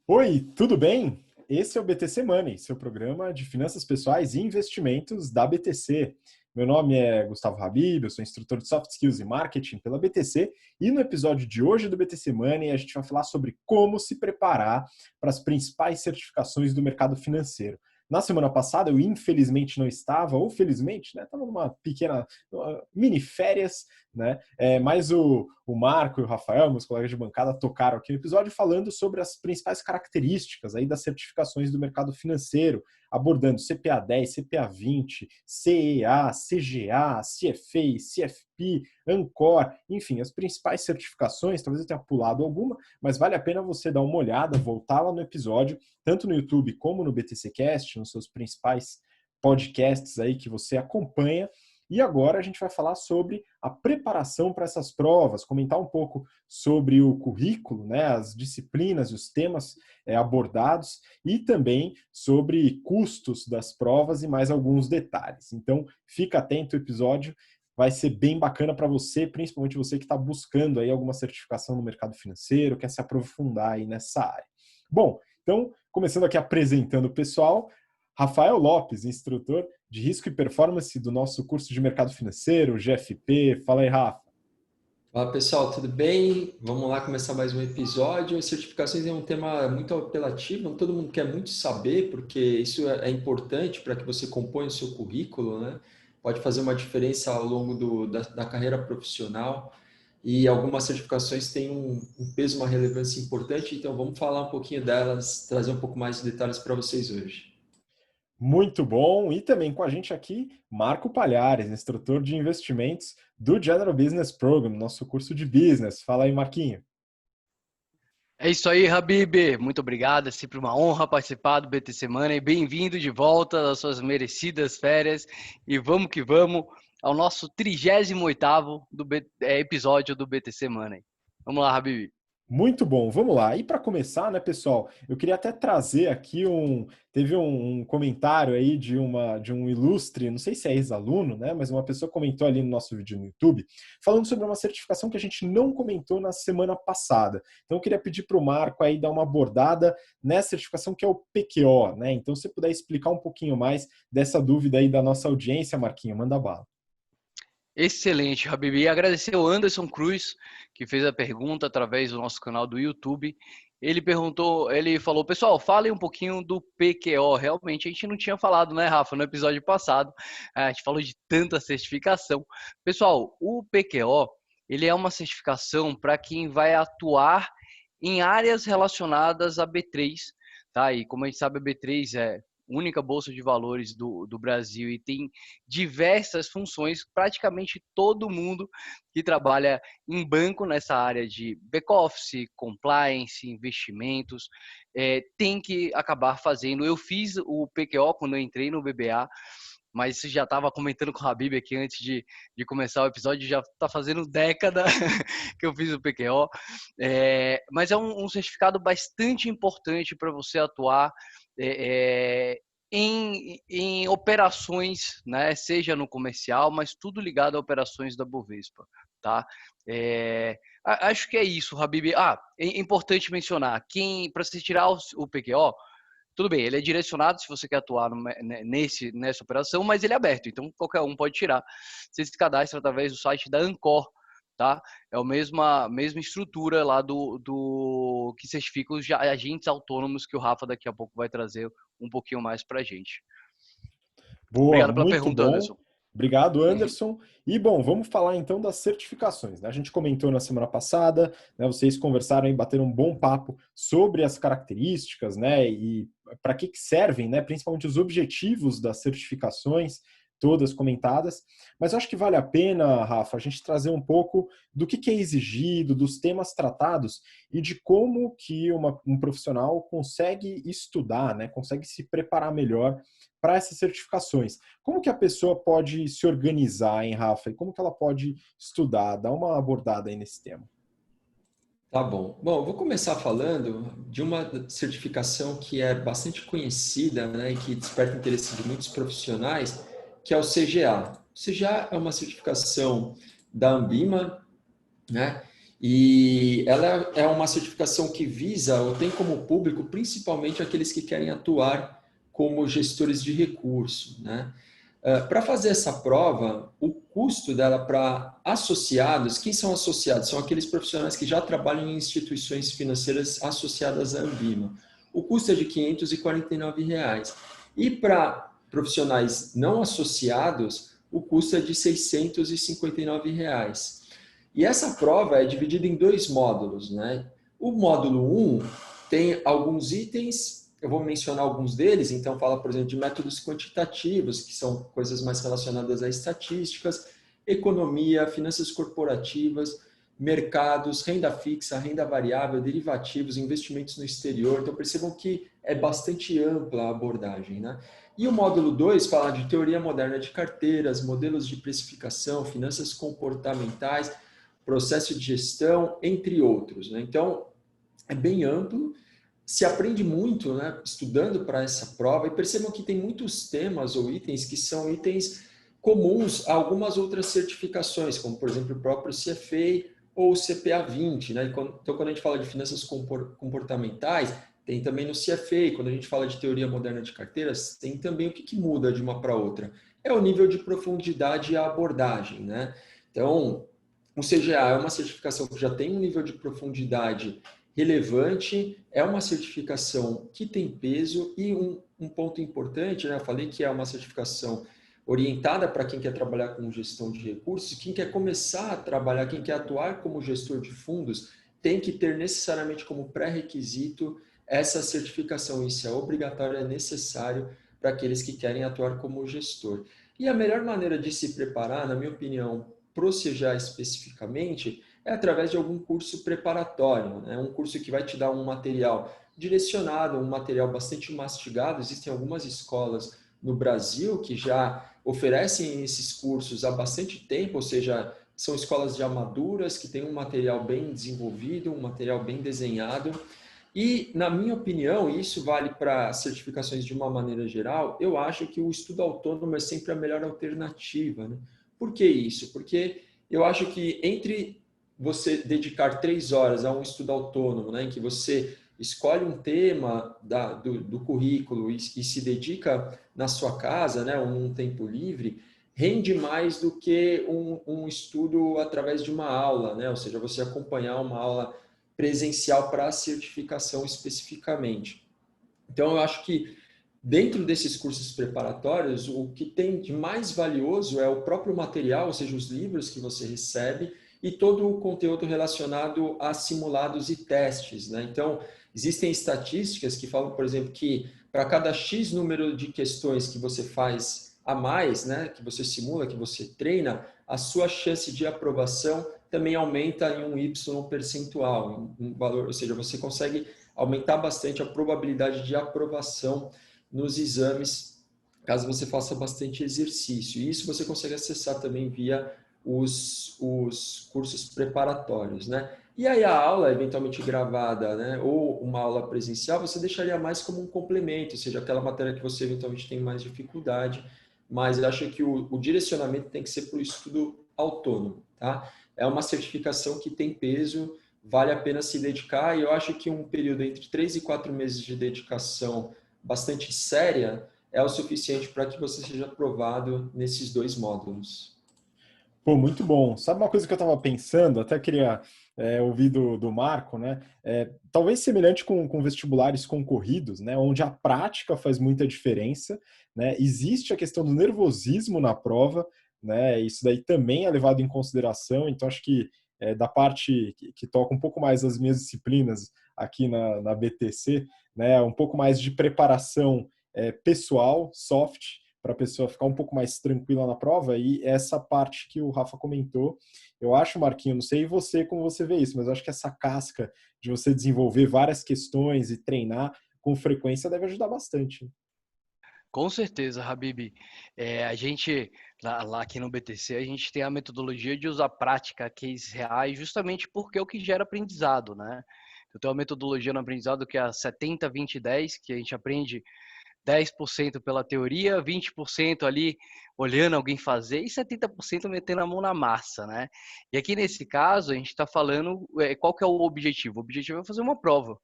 Oi, tudo bem? Esse é o BTC Money, seu programa de finanças pessoais e investimentos da BTC. Meu nome é Gustavo Habib, eu sou instrutor de Soft Skills e Marketing pela BTC e no episódio de hoje do BTC Money a gente vai falar sobre como se preparar para as principais certificações do mercado financeiro. Na semana passada eu infelizmente não estava, ou felizmente, né? Estava numa pequena mini férias, né? Mas o Marco e o Rafael, meus colegas de bancada, tocaram aqui no episódio falando sobre as principais características aí das certificações do mercado financeiro, abordando CPA 10, CPA 20, CEA, CGA, CFA, CFP, Ancor, enfim, as principais certificações. Talvez eu tenha pulado alguma, mas vale a pena você dar uma olhada, voltar lá no episódio, tanto no YouTube como no BTC Cast, nos seus principais podcasts aí que você acompanha. E agora a gente vai falar sobre a preparação para essas provas, comentar um pouco sobre o currículo, né, as disciplinas e os temas abordados e também sobre custos das provas e mais alguns detalhes. Então, fica atento, o episódio vai ser bem bacana para você, principalmente você que está buscando aí alguma certificação no mercado financeiro, quer se aprofundar aí nessa área. Bom, então, começando aqui apresentando o pessoal, Rafael Lopes, instrutor de risco e performance do nosso curso de mercado financeiro, GFP. Fala aí, Rafa. Fala pessoal, tudo bem? Vamos lá começar mais um episódio. As certificações é um tema muito apelativo, todo mundo quer muito saber, porque isso é importante para que você componha o seu currículo, né? Pode fazer uma diferença ao longo da carreira profissional e algumas certificações têm um peso, uma relevância importante, então vamos falar um pouquinho delas, trazer um pouco mais de detalhes para vocês hoje. Muito bom. E também com a gente aqui, Marco Palhares, instrutor de investimentos do General Business Program, nosso curso de business. Fala aí, Marquinho. É isso aí, Habib. Muito obrigado. É sempre uma honra participar do BTC Money. Bem-vindo de volta às suas merecidas férias. E vamos que vamos ao nosso 38º episódio do BTC Money. Vamos lá, Habib. Muito bom, vamos lá. E para começar, né, pessoal, eu queria até trazer aqui teve um comentário aí de um ilustre, não sei se é ex-aluno, né, mas uma pessoa comentou ali no nosso vídeo no YouTube, falando sobre uma certificação que a gente não comentou na semana passada. Então eu queria pedir para o Marco aí dar uma abordada nessa certificação que é o PQO, né? Então se você puder explicar um pouquinho mais dessa dúvida aí da nossa audiência, Marquinho, manda bala. Excelente, Habib. E agradecer ao Anderson Cruz, que fez a pergunta através do nosso canal do YouTube. Ele falou, pessoal, falem um pouquinho do PQO. Realmente, a gente não tinha falado, né, Rafa, no episódio passado. A gente falou de tanta certificação. Pessoal, o PQO, ele é uma certificação para quem vai atuar em áreas relacionadas a B3, tá? E como a gente sabe, a B3 é única bolsa de valores do Brasil e tem diversas funções. Praticamente todo mundo que trabalha em banco nessa área de back-office, compliance, investimentos, tem que acabar fazendo. Eu fiz o PQO quando eu entrei no BBA, mas já estava comentando com o Habib aqui antes de começar o episódio, já está fazendo década que eu fiz o PQO, mas é um certificado bastante importante para você atuar em operações, né, seja no comercial, mas tudo ligado a operações da Bovespa, tá? Acho que é isso, Habib. É importante mencionar, para você tirar o PQO, tudo bem, ele é direcionado se você quer atuar nessa operação, mas ele é aberto, então qualquer um pode tirar. Você se cadastra através do site da Ancor, tá? É a mesma estrutura lá do que certifica os agentes autônomos que o Rafa daqui a pouco vai trazer um pouquinho mais para a gente. Boa, Obrigado pela muito pergunta, bom. Anderson. Obrigado, Anderson. E bom, vamos falar então das certificações, né? A gente comentou na semana passada, né? Vocês conversaram e bateram um bom papo sobre as características, né? E para que servem, né? Principalmente os objetivos das certificações, todas comentadas. Mas eu acho que vale a pena, Rafa, a gente trazer um pouco do que é exigido, dos temas tratados e de como que um profissional consegue estudar, né? Consegue se preparar melhor para essas certificações. Como que a pessoa pode se organizar, hein, Rafa? E como que ela pode estudar? Dá uma abordada aí nesse tema. Tá bom. Bom, eu vou começar falando de uma certificação que é bastante conhecida, né, e que desperta o interesse de muitos profissionais, que é o CGA. O CGA é uma certificação da Ambima, né? E ela é uma certificação que visa, ou tem como público, principalmente aqueles que querem atuar como gestores de recurso, né? Para fazer essa prova, o custo dela para associados, quem são associados? São aqueles profissionais que já trabalham em instituições financeiras associadas à Anvima. O custo é de R$ 549. E para profissionais não associados, o custo é de R$ 659. E essa prova é dividida em dois módulos, né? O módulo 1 tem alguns itens, eu vou mencionar alguns deles, então fala, por exemplo, de métodos quantitativos, que são coisas mais relacionadas a estatísticas, economia, finanças corporativas, mercados, renda fixa, renda variável, derivativos, investimentos no exterior. Então percebam que é bastante ampla a abordagem, né? E o módulo 2 fala de teoria moderna de carteiras, modelos de precificação, finanças comportamentais, processo de gestão, entre outros, né? Então, é bem amplo, se aprende muito, né, estudando para essa prova, e percebam que tem muitos temas ou itens que são itens comuns a algumas outras certificações, como, por exemplo, o próprio CFA ou o CPA 20, né? Então, quando a gente fala de finanças comportamentais, tem também no CFA. Quando a gente fala de teoria moderna de carteiras, tem também o que muda de uma para outra. É o nível de profundidade e a abordagem, né? Então, o CGA é uma certificação que já tem um nível de profundidade relevante, é uma certificação que tem peso e um ponto importante, né? Eu falei que é uma certificação orientada para quem quer trabalhar com gestão de recursos, quem quer começar a trabalhar, quem quer atuar como gestor de fundos, tem que ter necessariamente como pré-requisito essa certificação. Isso é obrigatório, é necessário para aqueles que querem atuar como gestor. E a melhor maneira de se preparar, na minha opinião, para o CGA especificamente, é através de algum curso preparatório, né? Um curso que vai te dar um material direcionado, um material bastante mastigado. Existem algumas escolas no Brasil que já oferecem esses cursos há bastante tempo, ou seja, são escolas já maduras, que têm um material bem desenvolvido, um material bem desenhado. E, na minha opinião, e isso vale para certificações de uma maneira geral, eu acho que o estudo autônomo é sempre a melhor alternativa, né? Por que isso? Porque eu acho que entre você dedicar 3 horas a um estudo autônomo, né, em que você escolhe um tema do currículo e se dedica na sua casa, né, ou num tempo livre, rende mais do que um estudo através de uma aula, né? Ou seja, você acompanhar uma aula presencial para a certificação especificamente. Então, eu acho que dentro desses cursos preparatórios, o que tem de mais valioso é o próprio material, ou seja, os livros que você recebe e todo o conteúdo relacionado a simulados e testes, né? Então, existem estatísticas que falam, por exemplo, que para cada X número de questões que você faz a mais, né, que você simula, que você treina, a sua chance de aprovação também aumenta em um Y percentual, um valor, ou seja, você consegue aumentar bastante a probabilidade de aprovação nos exames, caso você faça bastante exercício. E isso você consegue acessar também via os cursos preparatórios, né? E aí a aula, eventualmente gravada, né, ou uma aula presencial, você deixaria mais como um complemento, ou seja, aquela matéria que você eventualmente tem mais dificuldade, mas eu acho que o direcionamento tem que ser para o estudo autônomo, tá? É uma certificação que tem peso, vale a pena se dedicar, e eu acho que um período entre 3 e 4 meses de dedicação bastante séria é o suficiente para que você seja aprovado nesses dois módulos. Pô, muito bom. Sabe uma coisa que eu estava pensando, até queria ouvir do Marco, né? Talvez semelhante com vestibulares concorridos, né? Onde a prática faz muita diferença, né? Existe a questão do nervosismo na prova, né? Isso daí também é levado em consideração, então acho que da parte que toca um pouco mais as minhas disciplinas aqui na BTC, né? Um pouco mais de preparação pessoal, soft, para a pessoa ficar um pouco mais tranquila na prova, e essa parte que o Rafa comentou, eu acho, Marquinho, não sei você como você vê isso, mas eu acho que essa casca de você desenvolver várias questões e treinar com frequência deve ajudar bastante. Com certeza, Habib. A gente, lá aqui no BTC, a gente tem a metodologia de usar prática, cases reais, justamente porque é o que gera aprendizado, né? Eu tenho uma metodologia no aprendizado que é a 70-20-10, que a gente aprende 10% pela teoria, 20% ali olhando alguém fazer e 70% metendo a mão na massa, né? E aqui nesse caso, a gente está falando qual que é o objetivo? O objetivo é fazer uma prova.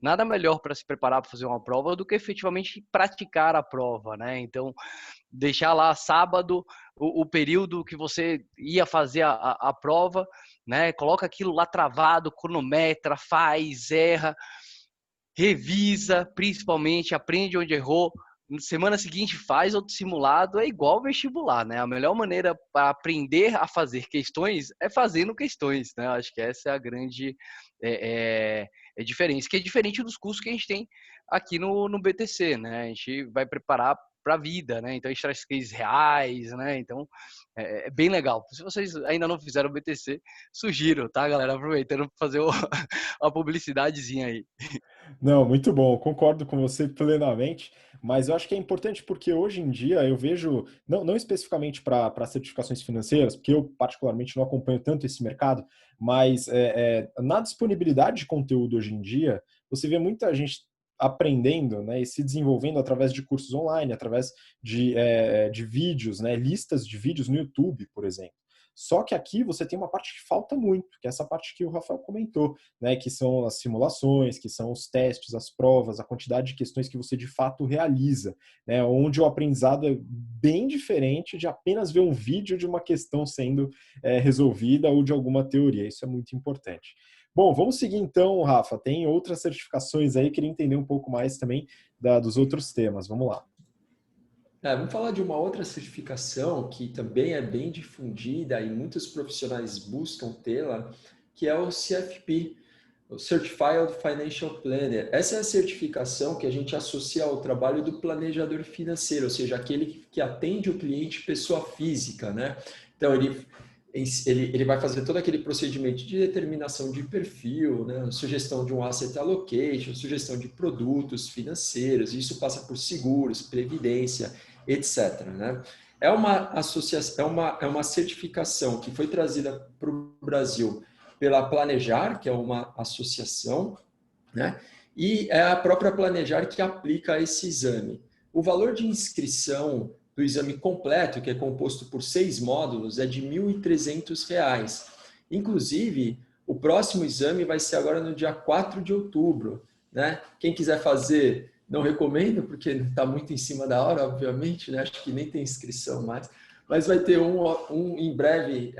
Nada melhor para se preparar para fazer uma prova do que efetivamente praticar a prova, né? Então, deixar lá sábado o período que você ia fazer a prova, né? Coloca aquilo lá travado, cronometra, faz, erra, revisa, principalmente, aprende onde errou. Na semana seguinte faz outro simulado, é igual vestibular, né? A melhor maneira para aprender a fazer questões é fazendo questões, né? Acho que essa é a grande diferença, que é diferente dos cursos que a gente tem aqui no BTC, né? A gente vai preparar para a vida, né? Então a gente traz cases reais, né? Então é bem legal. Se vocês ainda não fizeram o BTC, sugiro, tá, galera? Aproveitando para fazer a publicidadezinha aí. Não, muito bom, concordo com você plenamente, mas eu acho que é importante porque hoje em dia eu vejo, não especificamente para certificações financeiras, porque eu particularmente não acompanho tanto esse mercado, mas na disponibilidade de conteúdo hoje em dia, você vê muita gente aprendendo, né, e se desenvolvendo através de cursos online, através de vídeos, né, listas de vídeos no YouTube, por exemplo. Só que aqui você tem uma parte que falta muito, que é essa parte que o Rafael comentou, né, que são as simulações, que são os testes, as provas, a quantidade de questões que você de fato realiza, né, onde o aprendizado é bem diferente de apenas ver um vídeo de uma questão sendo resolvida ou de alguma teoria. Isso é muito importante. Bom, vamos seguir então, Rafa. Tem outras certificações aí, queria entender um pouco mais também dos outros temas. Vamos lá. Vamos falar de uma outra certificação que também é bem difundida e muitos profissionais buscam tê-la, que é o CFP, o Certified Financial Planner. Essa é a certificação que a gente associa ao trabalho do planejador financeiro, ou seja, aquele que atende o cliente pessoa física, né? Então, ele vai fazer todo aquele procedimento de determinação de perfil, né? Sugestão de um asset allocation, sugestão de produtos financeiros, isso passa por seguros, previdência, etc. Né? É uma associação, é uma certificação que foi trazida para o Brasil pela Planejar, que é uma associação, né? E é a própria Planejar que aplica esse exame. O valor de inscrição do exame completo, que é composto por 6 módulos, é de R$ 1.300. Inclusive, o próximo exame vai ser agora no dia 4 de outubro. Né? Quem quiser fazer, não recomendo, porque está muito em cima da hora, obviamente, né? Acho que nem tem inscrição mais, mas vai ter um em breve,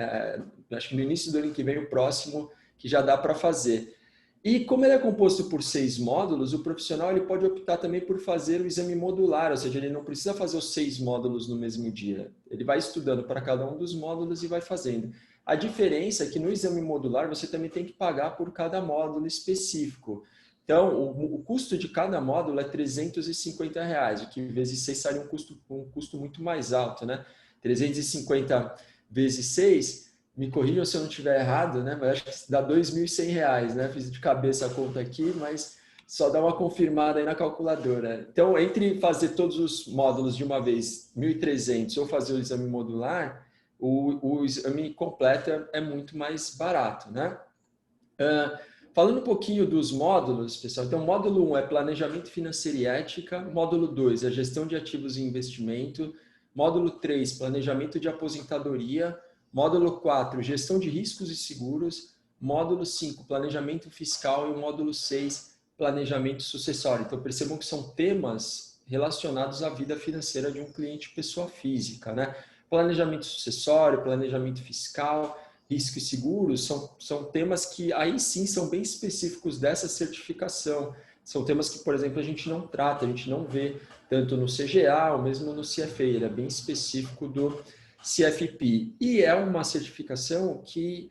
acho que no início do ano que vem, o próximo, que já dá para fazer. E como ele é composto por 6 módulos, o profissional ele pode optar também por fazer o exame modular, ou seja, ele não precisa fazer os 6 módulos no mesmo dia. Ele vai estudando para cada um dos módulos e vai fazendo. A diferença é que no exame modular você também tem que pagar por cada módulo específico. Então, o custo de cada módulo é R$ 350, o que vezes 6 seria um custo muito mais alto, né? 350 vezes 6... Me corrijam se eu não estiver errado, né? Mas acho que dá R$ 2.100, né? Fiz de cabeça a conta aqui, mas só dá uma confirmada aí na calculadora. Então, entre fazer todos os módulos de uma vez, 1.300, ou fazer o exame modular, o exame completo é muito mais barato, né? Falando um pouquinho dos módulos, pessoal. Então, módulo 1 é planejamento financeiro e ética. Módulo 2 é gestão de ativos e investimento. Módulo 3, planejamento de aposentadoria. Módulo 4, gestão de riscos e seguros. Módulo 5, planejamento fiscal. E o módulo 6, planejamento sucessório. Então, percebam que são temas relacionados à vida financeira de um cliente pessoa física, né? Planejamento sucessório, planejamento fiscal, risco e seguros são temas que aí sim são bem específicos dessa certificação. São temas que, por exemplo, a gente não trata, a gente não vê tanto no CGA ou mesmo no CFA. Ele é bem específico do CFP. E é uma certificação que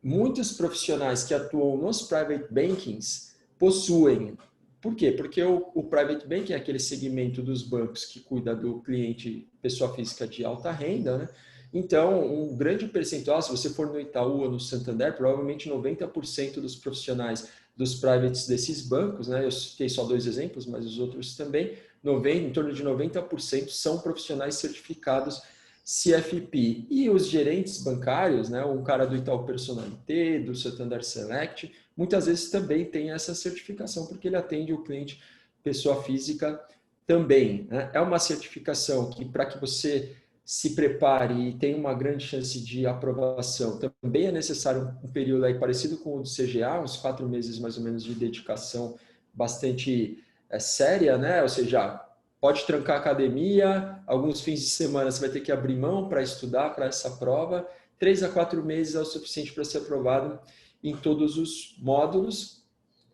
muitos profissionais que atuam nos private bankings possuem. Por quê? Porque o private banking é aquele segmento dos bancos que cuida do cliente pessoa física de alta renda, né? Então, um grande percentual, se você for no Itaú ou no Santander, provavelmente 90% dos profissionais dos privates desses bancos, né? Eu citei só 2 exemplos, mas os outros também, em torno de 90% são profissionais certificados CFP. E os gerentes bancários, né, um cara do Itaú Personalité, do Santander Select, muitas vezes também tem essa certificação, porque ele atende o cliente pessoa física também, né? É uma certificação que, para que você se prepare e tenha uma grande chance de aprovação, também é necessário um período aí parecido com o do CGA, uns 4 meses mais ou menos de dedicação bastante séria, né? Ou seja, pode trancar a academia, alguns fins de semana você vai ter que abrir mão para estudar para essa prova. 3 a 4 meses é o suficiente para ser aprovado em todos os módulos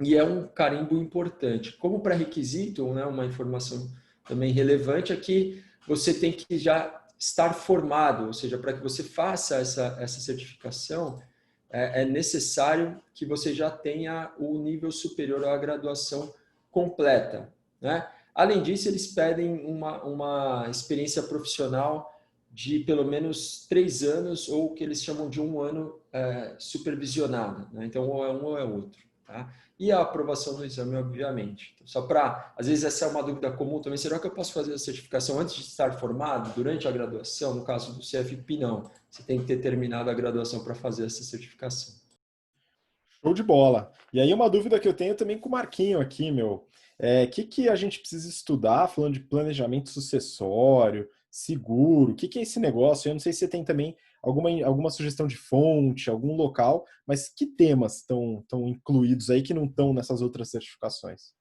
e é um carimbo importante. Como pré-requisito, né, uma informação também relevante é que você tem que já estar formado, ou seja, para que você faça essa certificação, é necessário que você já tenha o nível superior à graduação completa, né? Além disso, eles pedem uma experiência profissional de pelo menos 3 anos, ou o que eles chamam de 1 ano supervisionada, né? Então, ou é um ou é outro, tá? E a aprovação do exame, obviamente. Então, só para, às vezes essa é uma dúvida comum também, será que eu posso fazer a certificação antes de estar formado, durante a graduação? No caso do CFP, não. Você tem que ter terminado a graduação para fazer essa certificação. Show de bola. E aí uma dúvida que eu tenho também com o Marquinho aqui, meu. Que a gente precisa estudar, falando de planejamento sucessório, seguro, que é esse negócio? Eu não sei se você tem também alguma sugestão de fonte, algum local, mas que temas estão incluídos aí que não estão nessas outras certificações?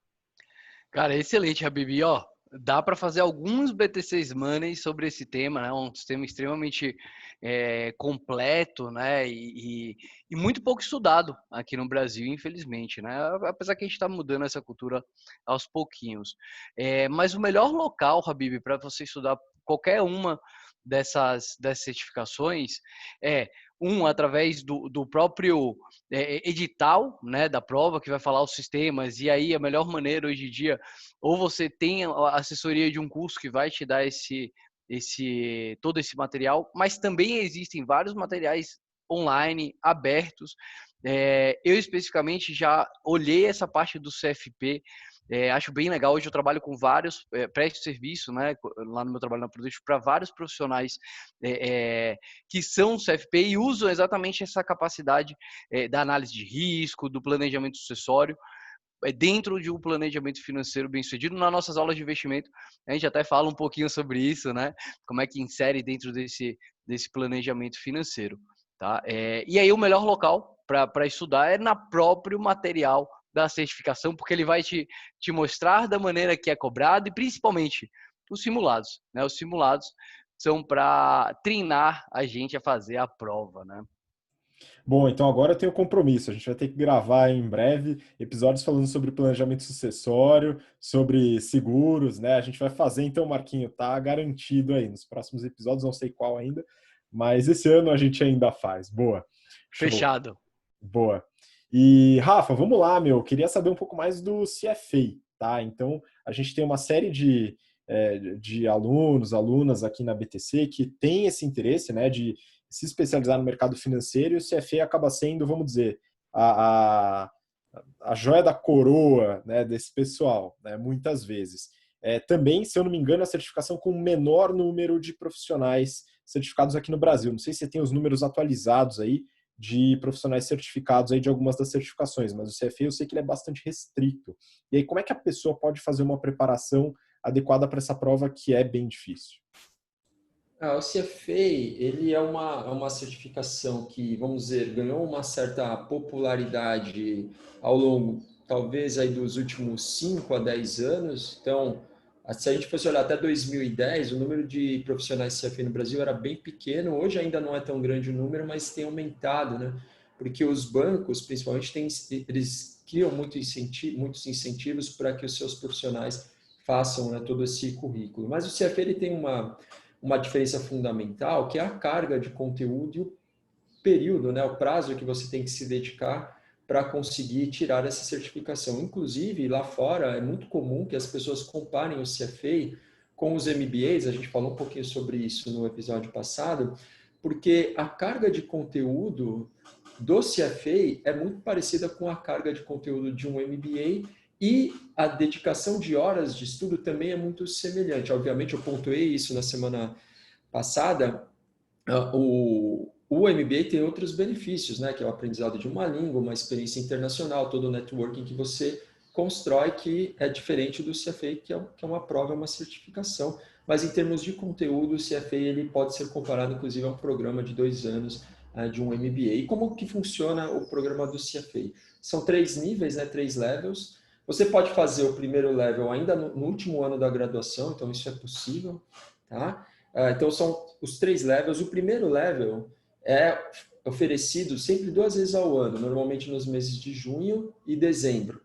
Cara, excelente, Habibi. Ó, dá para fazer alguns BTCs Money sobre esse tema, né? Um tema extremamente completo, né? E muito pouco estudado aqui no Brasil, infelizmente, né? Apesar que a gente está mudando essa cultura aos pouquinhos. Mas o melhor local, Habib, para você estudar qualquer uma dessas certificações através do próprio edital, né, da prova, que vai falar os sistemas, e aí a melhor maneira hoje em dia, ou você tem a assessoria de um curso que vai te dar todo esse material, mas também existem vários materiais online, abertos. Eu especificamente já olhei essa parte do CFP, acho bem legal. Hoje eu trabalho com vários, presto serviço, né, lá no meu trabalho na Product, para vários profissionais que são CFP e usam exatamente essa capacidade da análise de risco, do planejamento sucessório, dentro de um planejamento financeiro bem sucedido. Nas nossas aulas de investimento, a gente até fala um pouquinho sobre isso, né? Como é que insere dentro desse planejamento financeiro, tá? E aí o melhor local para estudar é na próprio material da certificação, porque ele vai te mostrar da maneira que é cobrado e principalmente os simulados, né? Os simulados são para treinar a gente a fazer a prova, né? Bom, então agora eu tenho compromisso. A gente vai ter que gravar em breve episódios falando sobre planejamento sucessório, sobre seguros, né? A gente vai fazer, então, Marquinho, tá garantido aí. Nos próximos episódios, não sei qual ainda, mas esse ano a gente ainda faz. Boa. Show. Fechado. Boa. E, Rafa, vamos lá, meu. Queria saber um pouco mais do CFA, tá? Então, a gente tem uma série de alunos, alunas aqui na BTC que tem esse interesse, né, de se especializar no mercado financeiro, e o CFA acaba sendo, vamos dizer, a, a joia da coroa, né, desse pessoal, né, muitas vezes. Também, se eu não me engano, a certificação com o menor número de profissionais certificados aqui no Brasil. Não sei se você tem os números atualizados aí de profissionais certificados aí de algumas das certificações, mas o CFA eu sei que ele é bastante restrito. E aí, como é que a pessoa pode fazer uma preparação adequada para essa prova que é bem difícil? O CFA, ele é uma certificação que, vamos dizer, ganhou uma certa popularidade ao longo, talvez, aí dos últimos 5 a 10 anos. Então, se a gente fosse olhar até 2010, o número de profissionais CFA no Brasil era bem pequeno. Hoje ainda não é tão grande o número, mas tem aumentado, né? Porque os bancos, principalmente, eles criam muitos incentivos para que os seus profissionais façam, né, todo esse currículo. Mas o CFA ele tem uma diferença fundamental, que é a carga de conteúdo e o período, né, o prazo que você tem que se dedicar para conseguir tirar essa certificação. Inclusive, lá fora, é muito comum que as pessoas comparem o CFA com os MBAs, a gente falou um pouquinho sobre isso no episódio passado, porque a carga de conteúdo do CFA é muito parecida com a carga de conteúdo de um MBA e a dedicação de horas de estudo também é muito semelhante. Obviamente, eu pontuei isso na semana passada. O MBA tem outros benefícios, né? Que é o aprendizado de uma língua, uma experiência internacional, todo o networking que você constrói, que é diferente do CFA, que é uma prova, é uma certificação. Mas em termos de conteúdo, o CFA ele pode ser comparado, inclusive, a um programa de 2 anos de um MBA. E como que funciona o programa do CFA? São 3 níveis, 3 levels. Você pode fazer o primeiro level ainda no último ano da graduação, então isso é possível. Tá? Então são os 3 levels. O primeiro level é oferecido sempre 2 vezes ao ano, normalmente nos meses de junho e dezembro.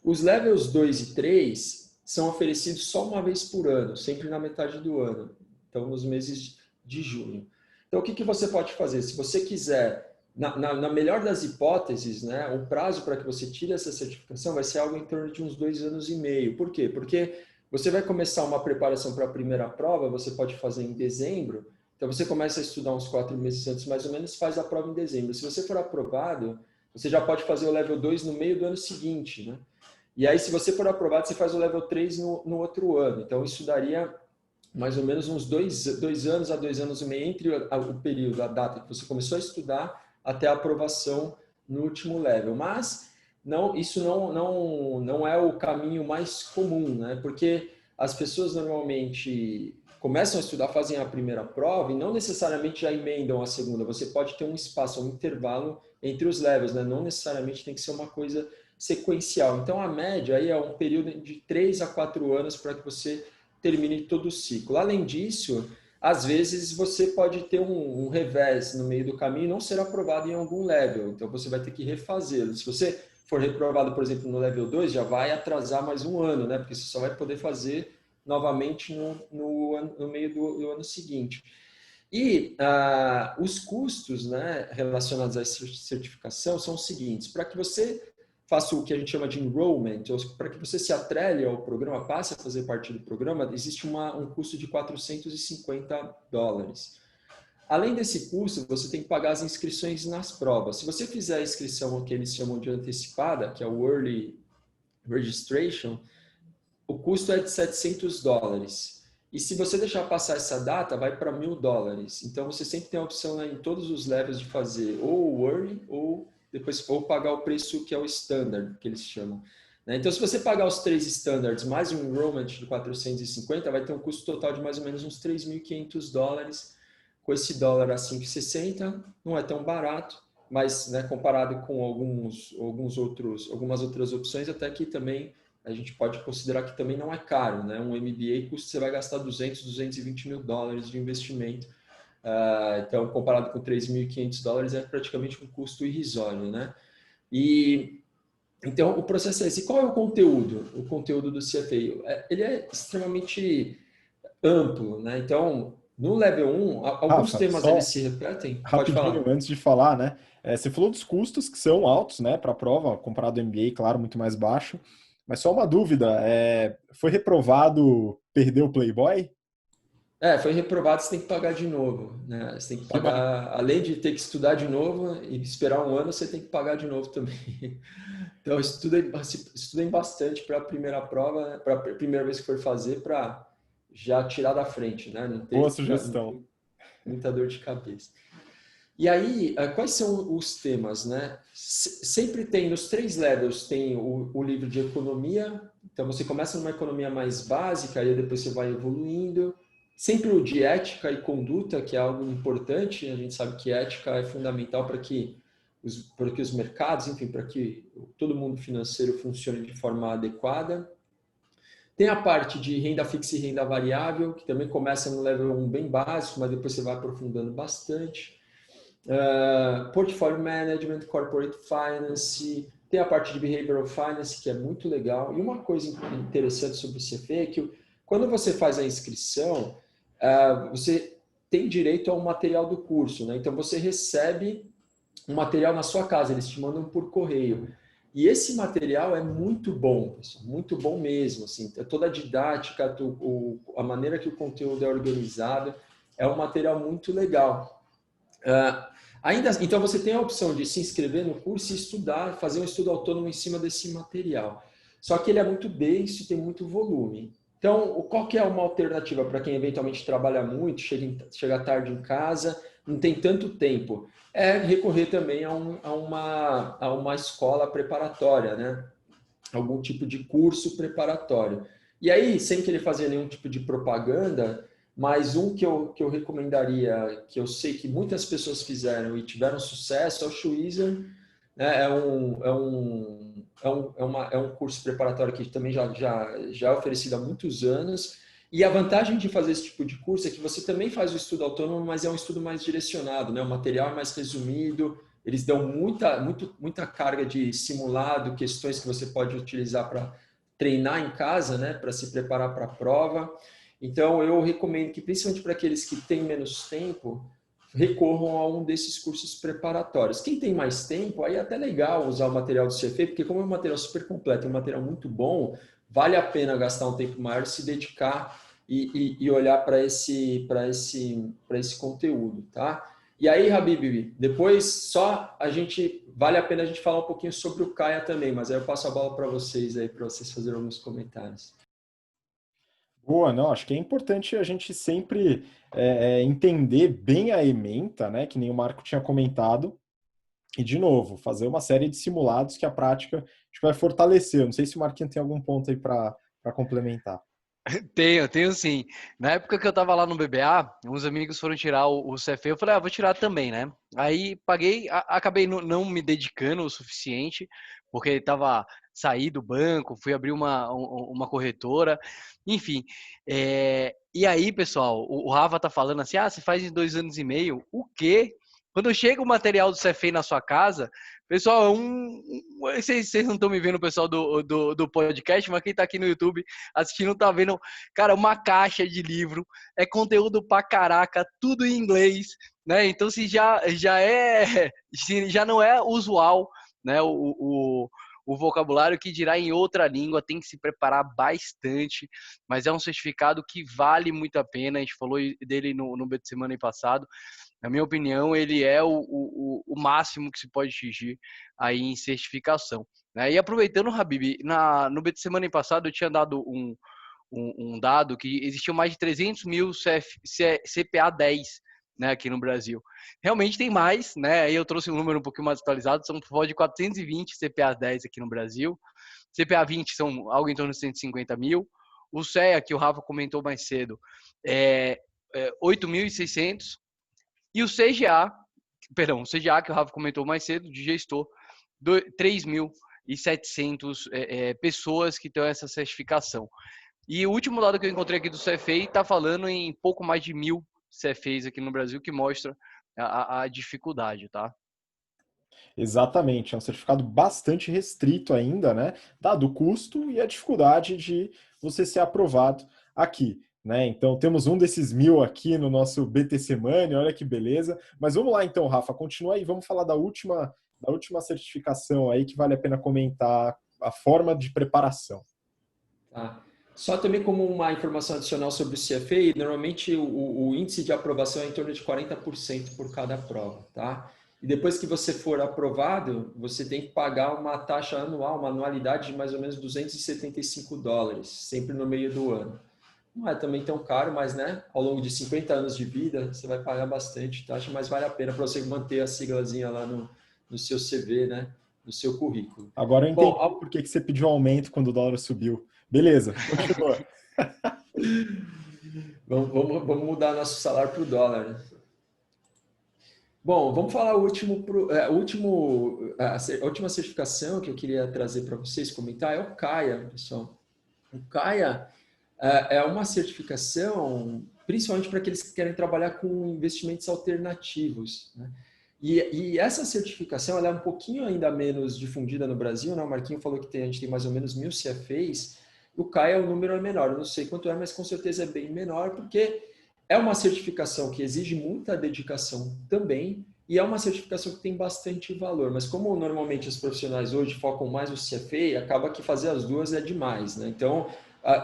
Os levels 2 e 3 são oferecidos só uma vez por ano, sempre na metade do ano, então nos meses de junho. Então o que você pode fazer? Se você quiser, na melhor das hipóteses, o prazo para que você tire essa certificação vai ser algo em torno de uns 2 anos e meio. Por quê? Porque você vai começar uma preparação para a primeira prova, você pode fazer em dezembro, então você começa a estudar uns 4 meses antes, mais ou menos, faz a prova em dezembro. Se você for aprovado, você já pode fazer o level 2 no meio do ano seguinte, né? E aí, se você for aprovado, você faz o level 3 no outro ano. Então, isso daria mais ou menos uns 2 anos a 2 anos e meio entre o período, a data que você começou a estudar até a aprovação no último level. Mas isso não é o caminho mais comum, né? Porque as pessoas normalmente começam a estudar, fazem a primeira prova e não necessariamente já emendam a segunda. Você pode ter um espaço, um intervalo entre os levels, né? Não necessariamente tem que ser uma coisa sequencial. Então, a média aí é um período de 3 a 4 anos para que você termine todo o ciclo. Além disso, às vezes você pode ter um revés no meio do caminho e não ser aprovado em algum level. Então, você vai ter que refazê-lo. Se você for reprovado, por exemplo, no level 2, já vai atrasar mais um ano, né? Porque você só vai poder fazer novamente no meio do ano seguinte. E os custos, relacionados à certificação são os seguintes. Para que você faça o que a gente chama de enrollment, ou para que você se atrele ao programa, passe a fazer parte do programa, existe um custo de $450. Além desse custo, você tem que pagar as inscrições nas provas. Se você fizer a inscrição, que eles chamam de antecipada, que é o Early Registration, o custo é de $700. E se você deixar passar essa data, vai para $1.000. Então, você sempre tem a opção em todos os levels de fazer ou o Early ou pagar o preço que é o Standard, que eles chamam. Então, se você pagar os 3 Standards mais um enrollment de 450, vai ter um custo total de mais ou menos uns $3.500. Com esse dólar a 5,60, não é tão barato, mas comparado com algumas outras opções, até que também a gente pode considerar que também não é caro. Um MBA você vai gastar $220 mil de investimento. Então, comparado com $3.500, é praticamente um custo irrisório, E então o processo é esse. Qual é o conteúdo? O conteúdo do CFA, ele é extremamente amplo, Então, no level 1, alguns temas eles se repetem. Pode Rapidinho, falar. antes de falar, você falou dos custos que são altos, para a prova, comparado ao MBA, claro, muito mais baixo. Mas só uma dúvida, foi reprovado, perdeu o Playboy? Foi reprovado, você tem que pagar de novo, Você tem que pagar, além de ter que estudar de novo e esperar um ano, você tem que pagar de novo também. Então, estudem bastante para a primeira prova, para a primeira vez que for fazer, para já tirar da frente, Não ter Boa sugestão. muita dor de cabeça. E aí, quais são os temas, Sempre tem, nos 3 levels, tem o livro de economia. Então, você começa numa economia mais básica, e depois você vai evoluindo. Sempre o de ética e conduta, que é algo importante. A gente sabe que ética é fundamental para que os mercados, enfim, para que todo mundo financeiro funcione de forma adequada. Tem a parte de renda fixa e renda variável, que também começa no level 1 bem básico, mas depois você vai aprofundando bastante. Portfolio Management, Corporate Finance, tem a parte de Behavioral Finance, que é muito legal. E uma coisa interessante sobre o CFA é que quando você faz a inscrição, você tem direito ao material do curso, Então, você recebe um material na sua casa, eles te mandam por correio. E esse material é muito bom, pessoal, muito bom mesmo. Assim, toda a didática, a maneira que o conteúdo é organizado, é um material muito legal. Então, você tem a opção de se inscrever no curso e estudar, fazer um estudo autônomo em cima desse material. Só que ele é muito denso e tem muito volume. Então, qual que é uma alternativa para quem eventualmente trabalha muito, chega tarde em casa, não tem tanto tempo? É recorrer também a uma escola preparatória, algum tipo de curso preparatório. E aí, sem querer fazer nenhum tipo de propaganda, mas um que eu recomendaria, que eu sei que muitas pessoas fizeram e tiveram sucesso, é o Schweizer, né? É um curso preparatório que também já é oferecido há muitos anos. E a vantagem de fazer esse tipo de curso é que você também faz o estudo autônomo, mas é um estudo mais direcionado, né? O material é mais resumido, eles dão muita carga de simulado, questões que você pode utilizar para treinar em casa, né? Para se preparar para a prova. Então, eu recomendo que, principalmente para aqueles que têm menos tempo, recorram a um desses cursos preparatórios. Quem tem mais tempo, aí é até legal usar o material do CFA, porque como é um material super completo, é um material muito bom, vale a pena gastar um tempo maior, se dedicar e olhar para esse conteúdo, tá? E aí, Habib, depois só vale a pena a gente falar um pouquinho sobre o Caia também, mas aí eu passo a bola para vocês aí, para vocês fazerem alguns comentários. Boa, não, acho que é importante a gente sempre entender bem a ementa, né, que nem o Marco tinha comentado, e, de novo, fazer uma série de simulados que a prática acho que vai fortalecer. Eu não sei se o Marquinhos tem algum ponto aí para complementar. Tenho sim. Na época que eu tava lá no BBA, uns amigos foram tirar o CFA, eu falei, vou tirar também, né? Aí paguei, acabei não me dedicando o suficiente, porque saí do banco, fui abrir uma corretora, enfim. E aí, pessoal, o Rafa tá falando assim, você faz em 2 anos e meio, o quê? Quando chega o material do CFA na sua casa, pessoal, vocês não estão me vendo, o pessoal do podcast, mas quem tá aqui no YouTube assistindo tá vendo, cara, uma caixa de livro, é conteúdo pra caraca, tudo em inglês, né? Então, se já não é usual, né, o vocabulário, que dirá em outra língua, tem que se preparar bastante, mas é um certificado que vale muito a pena. A gente falou dele no BT Semana passado. Na minha opinião, ele é o máximo que se pode atingir aí em certificação, né? E aproveitando, Habib, no BT Semana passado eu tinha dado um dado que existiam mais de 300 mil CPA 10, né, aqui no Brasil. Realmente tem mais, né? Aí eu trouxe um número um pouquinho mais atualizado, são por volta de 420 CPA 10 aqui no Brasil. CPA 20 são algo em torno de 150 mil. O CEA, que o Rafa comentou mais cedo, é 8.600. E o CGA, que o Rafa comentou mais cedo, de gestor, 3.700 pessoas que têm essa certificação. E o último dado que eu encontrei aqui do CFA está falando em pouco mais de 1.000 CFAs aqui no Brasil, que mostra a dificuldade, tá? Exatamente, é um certificado bastante restrito ainda, né? Dado o custo e a dificuldade de você ser aprovado aqui, né? Então temos um desses 1.000 aqui no nosso BTC Money, olha que beleza. Mas vamos lá então, Rafa, continua aí, vamos falar da última certificação aí que vale a pena comentar a forma de preparação. Tá. Só também como uma informação adicional sobre o CFA, normalmente o índice de aprovação é em torno de 40% por cada prova, tá? E depois que você for aprovado, você tem que pagar uma taxa anual, uma anualidade de mais ou menos $275, sempre no meio do ano. Não é também tão caro, mas, né, ao longo de 50 anos de vida, você vai pagar bastante taxa, mas vale a pena para você manter a siglazinha lá no seu CV, né, no seu currículo. Agora eu entendi Bom, por que você pediu aumento quando o dólar subiu. Beleza, continua. vamos mudar nosso salário para o dólar, né? Bom, vamos falar a última certificação que eu queria trazer para vocês comentar é o CAIA, pessoal. O CAIA é uma certificação principalmente para aqueles que querem trabalhar com investimentos alternativos, né? E essa certificação ela é um pouquinho ainda menos difundida no Brasil, né? O Marquinho falou que a gente tem mais ou menos 1.000 CFAs. O CAIA, o número é menor, eu não sei quanto é, mas com certeza é bem menor, porque é uma certificação que exige muita dedicação também, e é uma certificação que tem bastante valor. Mas como normalmente os profissionais hoje focam mais no CFA, acaba que fazer as duas é demais, né? Então,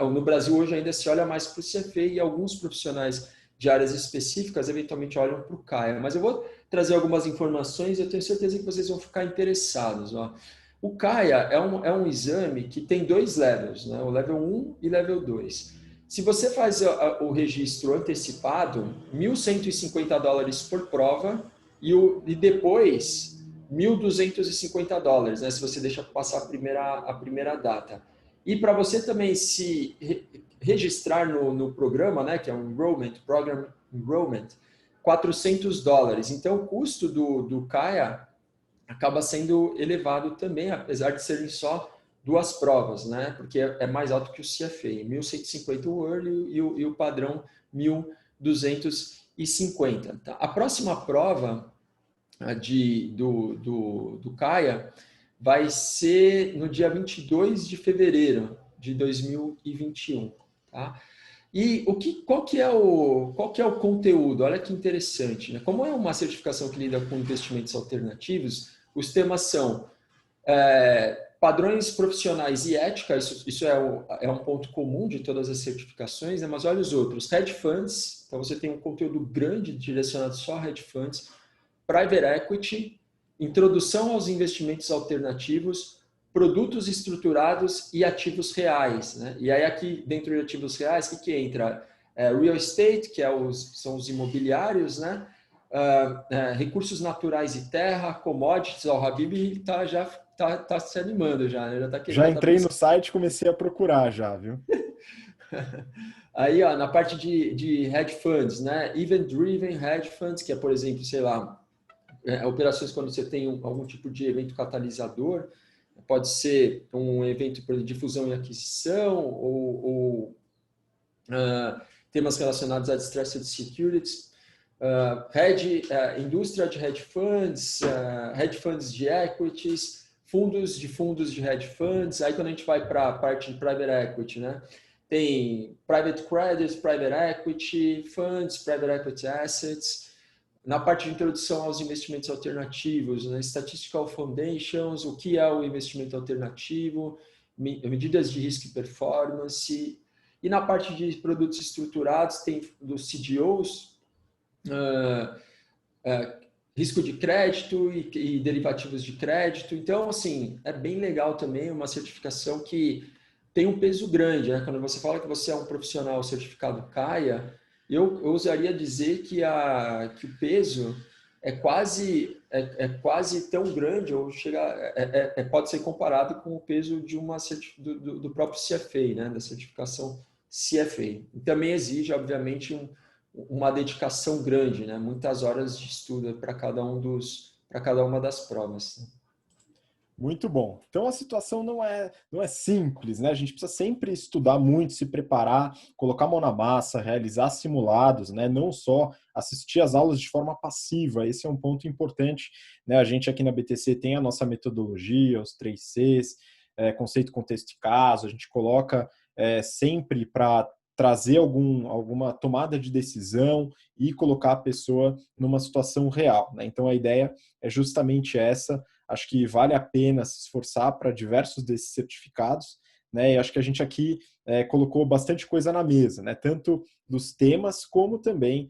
no Brasil hoje ainda se olha mais para o CFA e alguns profissionais de áreas específicas eventualmente olham para o CAIA. Mas eu vou trazer algumas informações e eu tenho certeza que vocês vão ficar interessados, ó. O CAIA é um exame que tem 2 levels, né? O level 1 e level 2. Se você faz o registro antecipado, $1.150 por prova e depois $1.250, né, se você deixa passar a primeira data. E para você também se registrar no programa, né, que é um Program Enrollment, $400. Então, o custo do Kaya acaba sendo elevado também, apesar de serem só 2 provas, né, porque é mais alto que o CFA, 1.150 o Early e o padrão 1.250. Tá? A próxima prova do Kaya vai ser no dia 22 de fevereiro de 2021. Tá? E qual que é o conteúdo? Olha que interessante. Né? Como é uma certificação que lida com investimentos alternativos, os temas são padrões profissionais e ética, isso é um ponto comum de todas as certificações, né? Mas olha os outros. Hedge funds, então você tem um conteúdo grande direcionado só a hedge funds, private equity, introdução aos investimentos alternativos, produtos estruturados e ativos reais. Né? E aí aqui, dentro de ativos reais, o que entra? Real estate, que são os imobiliários, né? Recursos naturais e terra, commodities. O Habib já tá se animando já, né? Já entrei no site e comecei a procurar já, viu? Aí, ó, na parte de hedge funds, né? Event-driven hedge funds, que é, por exemplo, sei lá, operações quando você tem algum tipo de evento catalisador, pode ser um evento de fusão e aquisição ou temas relacionados a distressed securities, indústria de hedge funds de equities, fundos de hedge funds. Aí quando a gente vai para a parte de private equity, né? Tem private credit, private equity funds, private equity assets. Na parte de introdução aos investimentos alternativos, né? Statistical Foundations, o que é o investimento alternativo, medidas de risco e performance. E na parte de produtos estruturados, tem dos CDOs, risco de crédito e derivativos de crédito. Então, assim, é bem legal também, uma certificação que tem um peso grande. Né? Quando você fala que você é um profissional certificado Kaya, eu ousaria dizer que o peso é quase tão grande, ou pode ser comparado com o peso de do próprio CFA, né? Da certificação CFA. E também exige, obviamente, uma dedicação grande, né? Muitas horas de estudo para cada uma das provas. Muito bom. Então a situação não é simples, né? A gente precisa sempre estudar muito, se preparar, colocar a mão na massa, realizar simulados, né? Não só assistir às aulas de forma passiva. Esse é um ponto importante, né? A gente aqui na BTC tem a nossa metodologia, os 3 Cs, conceito, contexto e caso. A gente coloca sempre para trazer alguma tomada de decisão e colocar a pessoa numa situação real, né? Então a ideia é justamente essa. Acho que vale a pena se esforçar para diversos desses certificados, né? E acho que a gente aqui colocou bastante coisa na mesa, né? Tanto dos temas como também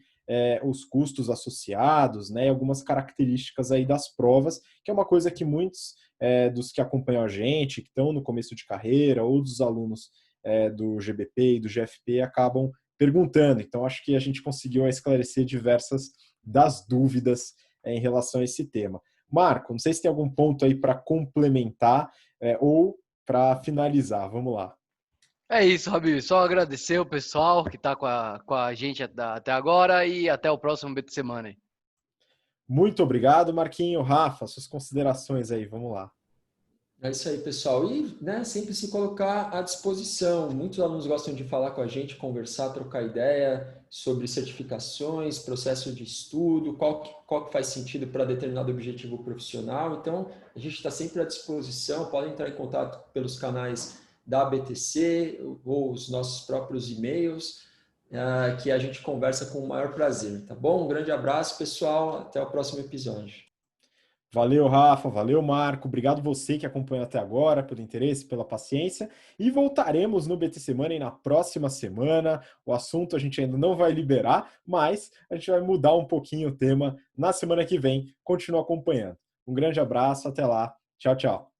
os custos associados, né? E algumas características aí das provas, que é uma coisa que muitos dos que acompanham a gente, que estão no começo de carreira, ou dos alunos do GBP e do GFP acabam perguntando. Então, acho que a gente conseguiu esclarecer diversas das dúvidas em relação a esse tema. Marco, não sei se tem algum ponto aí para complementar ou para finalizar. Vamos lá. É isso, Rabi. Só agradecer o pessoal que está com a gente até agora e até o próximo BTC Money. Muito obrigado, Marquinho. Rafa, suas considerações aí, vamos lá. É isso aí, pessoal. E sempre se colocar à disposição. Muitos alunos gostam de falar com a gente, conversar, trocar ideia sobre certificações, processo de estudo, qual que faz sentido para determinado objetivo profissional. Então, a gente está sempre à disposição. Podem entrar em contato pelos canais da BTC ou os nossos próprios e-mails, que a gente conversa com o maior prazer. Tá bom? Um grande abraço, pessoal. Até o próximo episódio. Valeu, Rafa, valeu, Marco. Obrigado você que acompanhou até agora, pelo interesse, pela paciência. E voltaremos no BTC Money na próxima semana. O assunto a gente ainda não vai liberar, mas a gente vai mudar um pouquinho o tema na semana que vem. Continua acompanhando. Um grande abraço, até lá. Tchau, tchau.